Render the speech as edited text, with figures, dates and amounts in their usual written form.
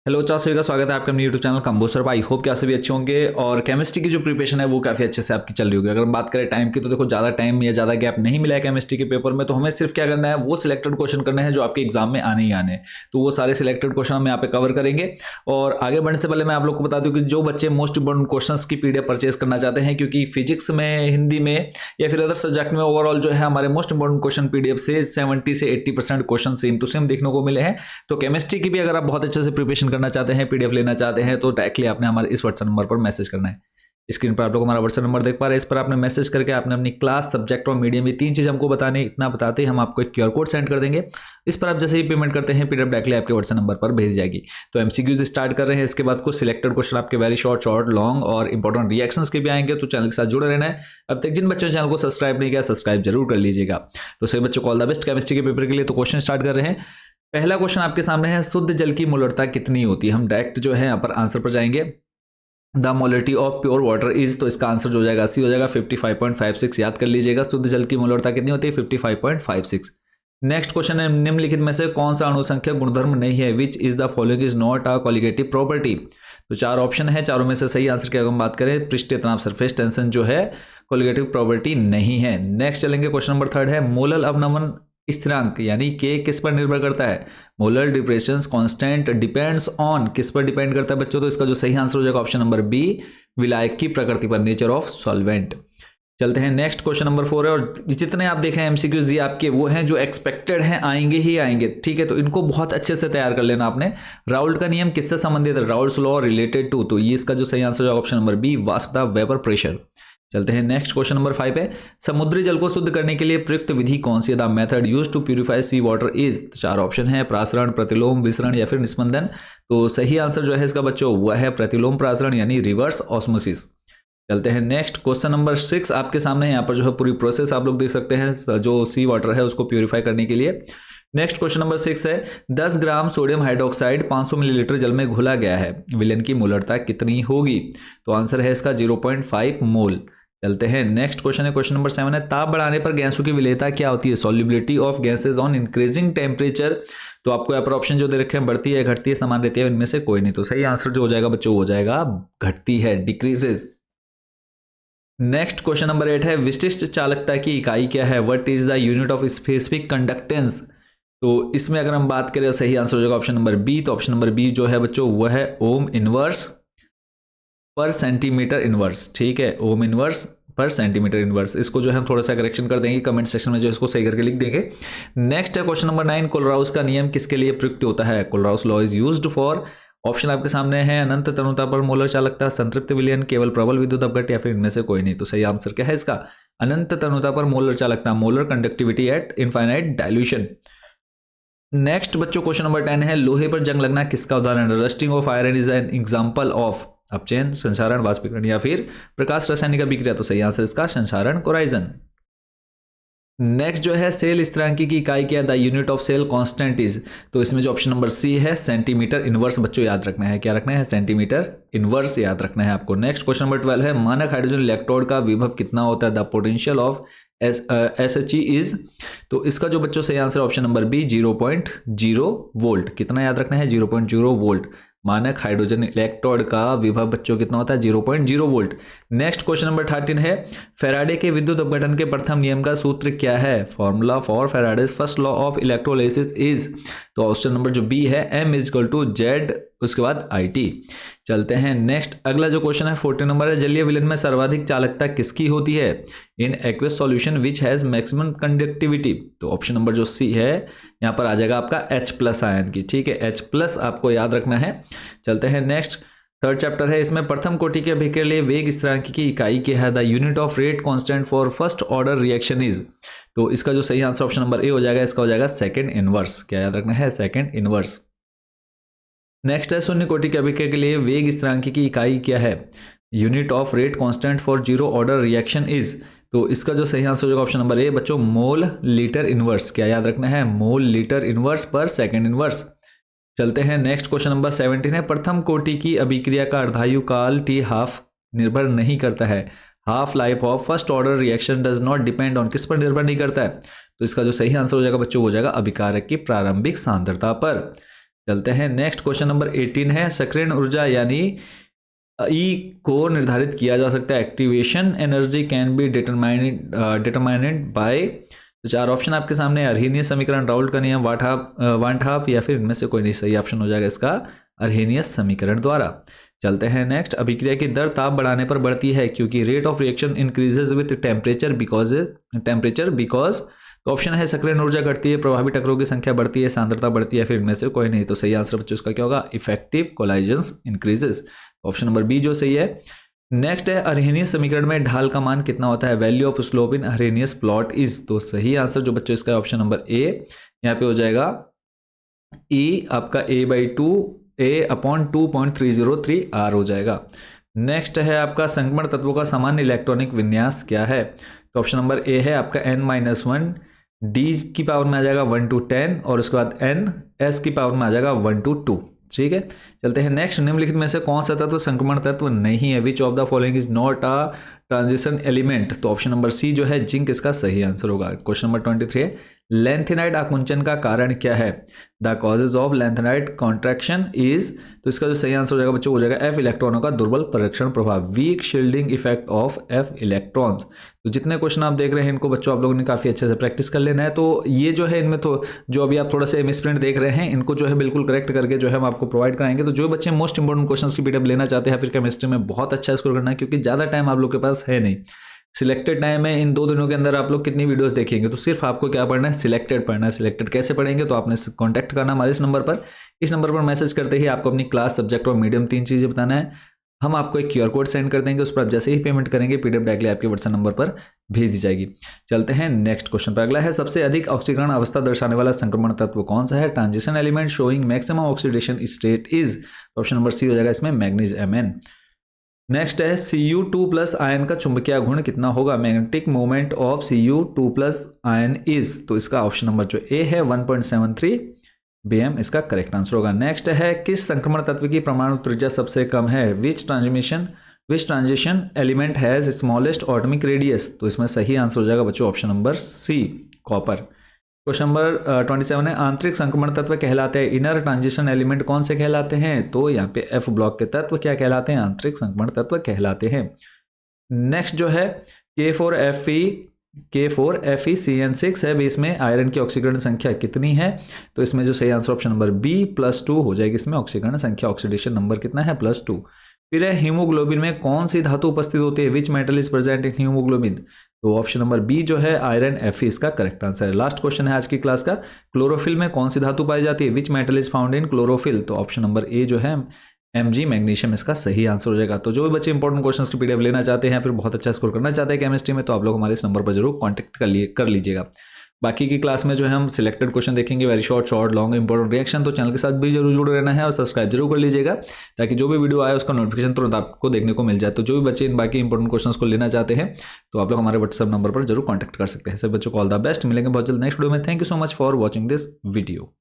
Hello चार सभी का स्वागत है आपका अपने यूट्यूब चैनल कंबोसर। आई होप कि आप सभी अच्छे होंगे और केमिस्ट्री की जो प्रिपरेशन है वो काफ़ी अच्छे से आपकी चल रही होगी। अगर हम बात करें टाइम की तो देखो ज़्यादा टाइम या ज़्यादा गैप नहीं मिला है केमिस्ट्री के पेपर में, तो हमें सिर्फ क्या करना है, वो सिलेक्टेड क्वेश्चन करने हैं जो आपके एग्जाम में आने ही आने हैं। तो वो सारे सिलेक्टेड क्वेश्चन हम यहाँ पे कवर करेंगे। और आगे बढ़ने से पहले मैं आप लोग को बता दूँ कि जो बच्चे मोस्ट इंपॉर्टेंट क्वेश्चन की पीडीएफ परचेज करना चाहते हैं, क्योंकि फिजिक्स में, हिंदी में या फिर अदर सब्जेक्ट में ओवरऑल जो है हमारे मोस्ट इंपॉर्टेंट क्वेश्चन पीडीएफ से 70 से 80% क्वेश्चन सेम टू सेम देखने को मिले हैं। तो केमिस्ट्री की भी अगर आप बहुत अच्छे से प्रिपरेशन करना चाहते हैं, पीडीएफ लेना चाहते हैं, तो डायरेक्टली आपने हमारे इस व्हाट्सएप नंबर पर मैसेज करना है। स्क्रीन पर आप लोग हमारा व्हाट्सएप नंबर देख पा रहे हैं, इस पर आपने मैसेज करके आपने अपनी क्लास, सब्जेक्ट और मीडियम ये तीन चीज़ हमको बताने, इतना बताते ही हम आपको एक क्यूआर कोड सेंड कर देंगे। इस पर आप जैसे ही पेमेंट करते हैं, पीडीएफ डायरेक्टली आपके व्हाट्सएप नंबर पर भेज जाएगी। तो एमसीक्यूज स्टार्ट कर रहे हैं, इसके बाद कुछ सिलेक्टेड क्वेश्चन आपके वेरी शॉर्ट, लॉन्ग और इंपॉर्टेंट रिएक्शंस के भी आएंगे। तो चैनल के साथ जुड़े रहना है। अब तक जिन बच्चों ने चैनल को सब्सक्राइब नहीं किया, सब्सक्राइब जरूर कर लीजिएगा। तो सभी बच्चों को ऑल द बेस्ट केमिस्ट्री के पेपर के लिए। तो क्वेश्चन स्टार्ट कर रहे हैं। पहला क्वेश्चन आपके सामने है, शुद्ध जल की मोलरता कितनी होती है। हम डायरेक्ट जो है यहाँ पर आंसर पर जाएंगे। The molarity of pure water is, तो इसका आंसर जो हो जाएगा 80 हो जाएगा। 55.56 याद कर लीजिएगा। शुद्ध जल की मोलरता कितनी होती है, 55.56। नेक्स्ट क्वेश्चन है, निम्नलिखित में से कौन सा अणुसंख्यक गुणधर्म नहीं है, which is the following is not a colligative property. तो चार ऑप्शन है, चारों में से सही आंसर की अगर हम बात करें, पृष्ठीय तनाव सरफेस टेंशन जो है कॉलिगेटिव प्रॉपर्टी नहीं है। नेक्स्ट चलेंगे, क्वेश्चन नंबर 3 है, मोलर अवनमन स्थिरांक यानी के किस पर निर्भर करता है। Molar depression constant depends on, किस पर डिपेंड करता है बच्चों। तो इसका जो सही आंसर हो जाएगा ऑप्शन नंबर बी, विलायक की प्रकृति पर, नेचर ऑफ सॉल्वेंट। चलते हैं नेक्स्ट, क्वेश्चन नंबर 4 है। और जितने आप देख रहे हैं एमसीक्यूज ये आपके वो हैं जो एक्सपेक्टेड हैं, आएंगे ही आएंगे, ठीक है। तो इनको बहुत अच्छे से तैयार कर लेना आपने। राउल्ट का नियम किससे संबंधित है, राउल्ट्स लॉ रिलेटेड टू, तो ये इसका जो सही आंसर होगा ऑप्शन नंबर बी, वाष्प दाब, वेपर प्रेशर। चलते हैं नेक्स्ट, क्वेश्चन नंबर 5 है, समुद्री जल को शुद्ध करने के लिए प्रयुक्त विधि कौन सी है। The method used to purify sea water is, चार ऑप्शन है, प्रासरण, प्रतिलोम, विसरण या फिर निस्पंदन। तो सही आंसर जो है इसका बच्चों वह है प्रतिलोम प्रासरण यानी रिवर्स ऑस्मोसिस। चलते हैं नेक्स्ट, क्वेश्चन नंबर 6 आपके सामने है। यहाँ पर जो है पूरी प्रोसेस आप लोग देख सकते हैं जो सी वाटर है उसको प्यूरिफाई करने के लिए। नेक्स्ट क्वेश्चन नंबर 6 है, 10 ग्राम सोडियम हाइड्रोक्साइड 500 मिलीलीटर जल में घुला गया है, विलयन की मोलरता कितनी होगी। तो आंसर है इसका 0.5 मोल। चलते हैं नेक्स्ट क्वेश्चन है, क्वेश्चन नंबर 7 है, ताप बढ़ाने पर गैसों की विलेयता क्या होती है, solubility of gases on increasing temperature. तो आपको यहाँ पर ऑप्शन जो दे रखे हैं, बढ़ती है, घटती है, समान रहती है, इनमें से कोई नहीं। तो सही आंसर जो हो जाएगा बच्चों हो जाएगा घटती है, डिक्रीजेज। नेक्स्ट क्वेश्चन नंबर 8 है, विशिष्ट चालकता की इकाई क्या है, what is the unit of specific conductance. तो इसमें अगर हम बात करें सही आंसर हो जाएगा ऑप्शन नंबर बी। तो ऑप्शन नंबर बी जो है बच्चों वह है ओम इनवर्स पर सेंटीमीटर इनवर्स, ठीक है, ओम इनवर्स पर सेंटीमीटर इनवर्स। इसको जो है हम थोड़ा सा करेक्शन कर देंगे कमेंट सेक्शन में, जो इसको सही करके लिख देंगे। नेक्स्ट है क्वेश्चन नंबर 9, कोलराउस का नियम किसके लिए प्रयुक्त होता है। Kohlrausch law is used for, option आपके सामने है, अनंत तनुता पर मोलर चालकता, संतृप्त विलयन, केवल प्रबल विद्युत अपघट या फिर इनमें से कोई नहीं। तो सही आंसर क्या है इसका, अनंत तनुता पर मोलर चालकता, molar conductivity at infinite dilution. Next बच्चों क्वेश्चन नंबर 10 है, लोहे पर जंग लगना किसका उदाहरण है, rusting of iron is an example of, अपचयन, संसारण, वाष्पीकरण या फिर प्रकाश रासायनिक अभिक्रिया। तो सही आंसर इसका संसारण, कोराइजन। नेक्स्ट जो है, सेल स्थिरांकी की इकाई क्या है, the unit of cell constant is. तो इसमें जो ऑप्शन नंबर सी है सेंटीमीटर इनवर्स बच्चों याद रखना है, क्या रखना है, सेंटीमीटर इनवर्स याद रखना है आपको। नेक्स्ट क्वेश्चन नंबर 12 है, मानक हाइड्रोजन इलेक्ट्रोड का विभव कितना होता है, the potential of SHE is. तो इसका जो बच्चों सही answer option number B, 0.0 volt. कितना याद रखना है, 0.0 वोल्ट। मानक हाइड्रोजन इलेक्ट्रोड का विभव बच्चों कितना होता है, 0.0 वोल्ट। नेक्स्ट क्वेश्चन नंबर 13 है, फैराडे के विद्युत अपघटन के प्रथम नियम का सूत्र क्या है, formula for Faraday's first law of electrolysis is. तो ऑप्शन नंबर जो बी है, M=Z, उसके बाद IT। चलते हैं नेक्स्ट, अगला जो क्वेश्चन है 14 नंबर है, जलीय विलयन में सर्वाधिक चालकता किसकी होती है, in aqueous solution which has maximum conductivity. तो ऑप्शन नंबर जो सी है यहाँ पर आ जाएगा आपका H+ आयन की, ठीक है, H+ आपको याद रखना है। चलते हैं नेक्स्ट, थर्ड चैप्टर है, इसमें प्रथम कोटि के अभिक्रिया के लिए वेग स्थिरांक की इकाई क्या है, the unit of rate constant for first order reaction is. तो इसका जो सही आंसर ऑप्शन नंबर ए हो जाएगा, इसका हो जाएगा सेकंड इनवर्स, क्या याद रखना है, सेकंड इनवर्स। नेक्स्ट है, शून्य कोटि के अभिक्रिया के लिए वेग स्थिरांक की इकाई क्या है, unit of rate constant for zero order reaction is. तो इसका जो सही आंसर होगा ऑप्शन नंबर ए बच्चों, मोल लीटर इनवर्स, क्या याद रखना है, मोल लीटर इनवर्स पर सेकंड इनवर्स। चलते हैं नेक्स्ट, क्वेश्चन नंबर 17 है, प्रथम कोटि की अभिक्रिया का अर्धायु काल T½ निर्भर नहीं करता है, half life of first order reaction does not depend on, किस पर निर्भर नहीं करता है। तो इसका जो सही आंसर हो जाएगा बच्चों हो जाएगा अभिकारक की प्रारंभिक सांद्रता पर। चलते हैं नेक्स्ट, क्वेश्चन नंबर 18 है सक्रियण ऊर्जा यानी ई को निर्धारित किया जा सकता है। Activation energy can be determined by, तो 4 ऑप्शन आपके सामने, अर्हेनियस समीकरण, राउल्ट का नियम, वाट हाफ, या फिर इनमें से कोई नहीं। सही ऑप्शन हो जाएगा इसका अर्हेनियस समीकरण द्वारा। चलते हैं नेक्स्ट, अभिक्रिया की दर ताप बढ़ाने पर बढ़ती है क्योंकि rate of reaction increases with temperature because तो ऑप्शन है सक्रियण ऊर्जा घटती है, प्रभावी टकराव की संख्या बढ़ती है, सांद्रता बढ़ती है, फिर इनमें से कोई नहीं। तो सही आंसर बच्चों इसका क्या होगा, effective collisions increases, option number B जो सही है। नेक्स्ट है अर्हेनियस समीकरण में ढाल का मान कितना होता है, value of slope in Arrhenius plot is, तो सही आंसर जो बच्चों इसका ऑप्शन नंबर ए यहाँ पे हो जाएगा ई आपका A/2 R हो जाएगा। नेक्स्ट है आपका संक्रमण तत्वों का सामान्य इलेक्ट्रॉनिक विन्यास क्या है, तो ऑप्शन नंबर ए है आपका n-1 d की पावर में आ जाएगा 1 to 10 और उसके बाद n s की पावर में आ जाएगा 1 to 2। ठीक है, चलते हैं नेक्स्ट, निम्नलिखित में से कौन सा तत्व संक्रमण तत्व नहीं है, which of the following is not a transition element, तो ऑप्शन नंबर सी जो है जिंक इसका सही आंसर होगा। क्वेश्चन नंबर 23 है लेंथेनाइड आकुंचन का कारण क्या है, the causes of lanthanide contraction is, तो इसका जो सही आंसर हो जाएगा बच्चों हो जाएगा एफ इलेक्ट्रॉनों का दुर्बल परिरक्षण प्रभाव, weak shielding effect of F electrons. तो जितने क्वेश्चन आप देख रहे हैं इनको बच्चों आप लोगों ने काफी अच्छे से प्रैक्टिस कर लेना है। तो ये जो है इनमें तो जो अभी आप थोड़ा सा मिसप्रिंट देख रहे हैं इनको जो है बिल्कुल करेक्ट करके जो है हम आपको प्रोवाइड कराएंगे। तो जो बच्चे मोस्ट इंपोर्टेंट क्वेश्चंस की पीडीएफ लेना चाहते हैं फिर केमिस्ट्री में बहुत अच्छा स्कोर करना है, क्योंकि ज़्यादा टाइम आप लोग के पास है नहीं, सिलेक्टेड टाइम है। इन 2 दिनों के अंदर आप लोग कितनी वीडियोस देखेंगे, तो सिर्फ आपको क्या पढ़ना है, सिलेक्टेड पढ़ना है। सिलेक्टेड कैसे पढ़ेंगे, तो आपने कांटेक्ट करना हमारे इस नंबर पर मैसेज करते ही आपको अपनी क्लास, सब्जेक्ट और मीडियम 3 चीज़ें बताना है। हम आपको एक QR कोड सेंड कर देंगे, उस पर आप जैसे ही पेमेंट करेंगे पीडीएफ डायरेक्टली आपके व्हाट्सएप नंबर पर भेज दी जाएगी। चलते हैं नेक्स्ट क्वेश्चन पर। अगला है सबसे अधिक ऑक्सीकरण अवस्था दर्शाने वाला संक्रमण तत्व कौन सा है, transition element showing maximum oxidation state is, option number C हो जाएगा इसमें मैग्नीज Mn। नेक्स्ट है Cu2+ आयन का चुंबकीय गुण कितना होगा, magnetic moment of Cu2+ ion is, तो इसका ऑप्शन नंबर जो ए है 1.73 Bm इसका करेक्ट आंसर होगा। नेक्स्ट है किस संक्रमण तत्व की परमाणु त्रिज्या सबसे कम है, which transition element has smallest atomic radius, तो इसमें सही आंसर हो जाएगा बच्चों option number C copper. Question number 27 है आंतरिक संक्रमण तत्व कहलाते हैं, इनर ट्रांजिशन एलिमेंट कौन से कहलाते हैं, तो यहाँ पे एफ ब्लॉक के तत्व क्या कहलाते हैं, आंतरिक संक्रमण तत्व कहलाते हैं। नेक्स्ट जो है K4FeCN6 है, इसमें आयरन की ऑक्सीकरण संख्या कितनी है, तो इसमें जो सही आंसर ऑप्शन नंबर बी +2 हो जाएगी। इसमें ऑक्सीकरण संख्या ऑक्सीडेशन नंबर कितना है +2। फिर है हीमोग्लोबिन में कौन सी धातु उपस्थित होती है, which metal is present in haemoglobin, तो ऑप्शन नंबर बी जो है आयरन Fe इसका करेक्ट आंसर है। लास्ट क्वेश्चन है आज की क्लास का, क्लोरोफिल में कौन सी धातु पाई जाती है, which metal is found in chlorophyll, तो ऑप्शन नंबर ए जो है Mg मैग्नीशियम इसका सही आंसर हो जाएगा। तो जो भी बच्चे इंपॉर्टेंट क्वेश्चंस की पीडीएफ लेना चाहते हैं फिर बहुत अच्छा स्कोर करना चाहते हैं केमिस्ट्री में, तो आप लोग हमारे इस नंबर पर जरूर कॉन्टैक्ट कर लीजिएगा। बाकी की क्लास में जो है हम सिलेक्टेड क्वेश्चन देखेंगे, very short long important reaction, तो चैनल के साथ भी जरूर जुड़े रहना है और सब्सक्राइब जरूर कर लीजिएगा ताकि जो भी वीडियो आए उसका नोटिफिकेशन तुरंत आपको देखने को मिल जाए। तो जो भी बच्चे इन बाकी इंपॉर्टेंट क्वेश्चंस को लेना चाहते हैं तो आप लोग हमारे व्हाट्सएप नंबर पर जरूर कॉन्टैक्ट कर सकते हैं। सभी बच्चों को ऑल द बेस्ट, मिलेंगे बहुत जल्द नेक्स्ट वीडियो में। Thank you so much for watching this video.